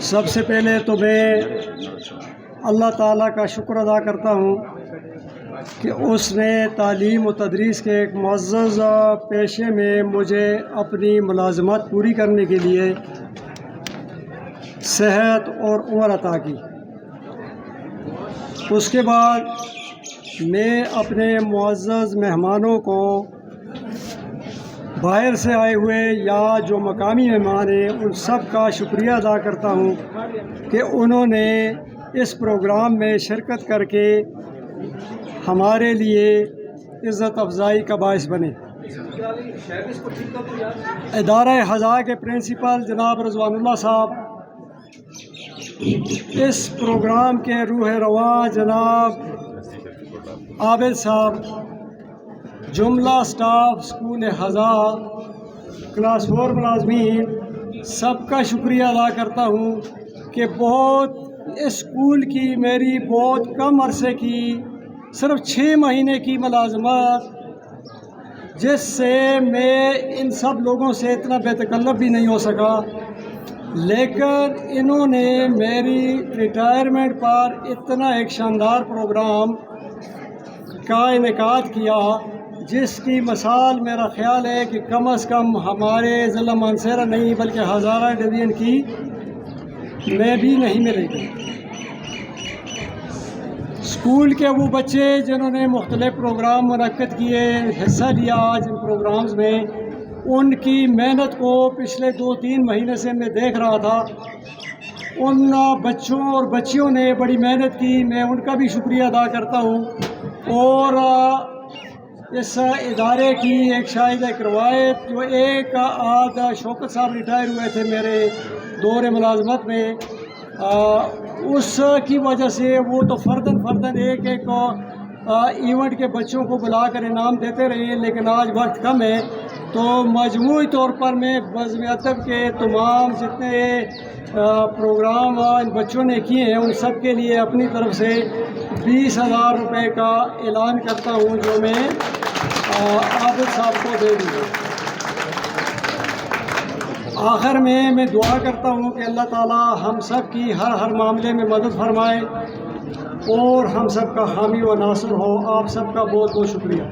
سب سے پہلے تو میں اللہ تعالیٰ کا شکر ادا کرتا ہوں کہ اس نے تعلیم و تدریس کے ایک معزز پیشے میں مجھے اپنی ملازمت پوری کرنے کے لیے صحت اور عمر عطا کی۔ اس کے بعد میں اپنے معزز مہمانوں کو، باہر سے آئے ہوئے یا جو مقامی مہمان ہیں، ان سب کا شکریہ ادا کرتا ہوں کہ انہوں نے اس پروگرام میں شرکت کر کے ہمارے لیے عزت افزائی کا باعث بنے۔ ادارہ حضا کے پرنسپل جناب رضوان اللہ صاحب، اس پروگرام کے روح رواں جناب عابد صاحب، جملہ سٹاف اسکول حضا، کلاس 4 ملازمین، سب کا شکریہ ادا کرتا ہوں کہ بہت اسکول کی میری بہت کم عرصے کی صرف 6 مہینے کی ملازمت، جس سے میں ان سب لوگوں سے اتنا بے تکلف بھی نہیں ہو سکا، لیکن انہوں نے میری ریٹائرمنٹ پر اتنا ایک شاندار پروگرام کا انعقاد کیا، جس کی مثال میرا خیال ہے کہ کم از کم ہمارے ضلع مانسہرہ نہیں بلکہ ہزارہ ڈویژن کی میں بھی نہیں ملے گی۔ اسکول کے وہ بچے جنہوں نے مختلف پروگرام منعقد کیے، حصہ لیا آج ان پروگرامز میں، ان کی محنت کو پچھلے 2-3 مہینے سے میں دیکھ رہا تھا۔ ان بچوں اور بچیوں نے بڑی محنت کی، میں ان کا بھی شکریہ ادا کرتا ہوں۔ اور اس ادارے کی ایک شاید ایک روایت، جو ایک آدھ شوکت صاحب ریٹائر ہوئے تھے میرے دور ملازمت میں، اس کی وجہ سے وہ تو فرداً ایک ایونٹ کے بچوں کو بلا کر انعام دیتے رہے، لیکن آج وقت کم ہے، تو مجموعی طور پر میں بزم ادب کے تمام جتنے پروگرام ان بچوں نے کیے ہیں، ان سب کے لیے اپنی طرف سے 20,000 روپے کا اعلان کرتا ہوں، جو میں عابد صاحب کو دے دوں گا۔ آخر میں دعا کرتا ہوں کہ اللہ تعالیٰ ہم سب کی ہر معاملے میں مدد فرمائے اور ہم سب کا حامی و ناصر ہو۔ آپ سب کا بہت بہت شکریہ۔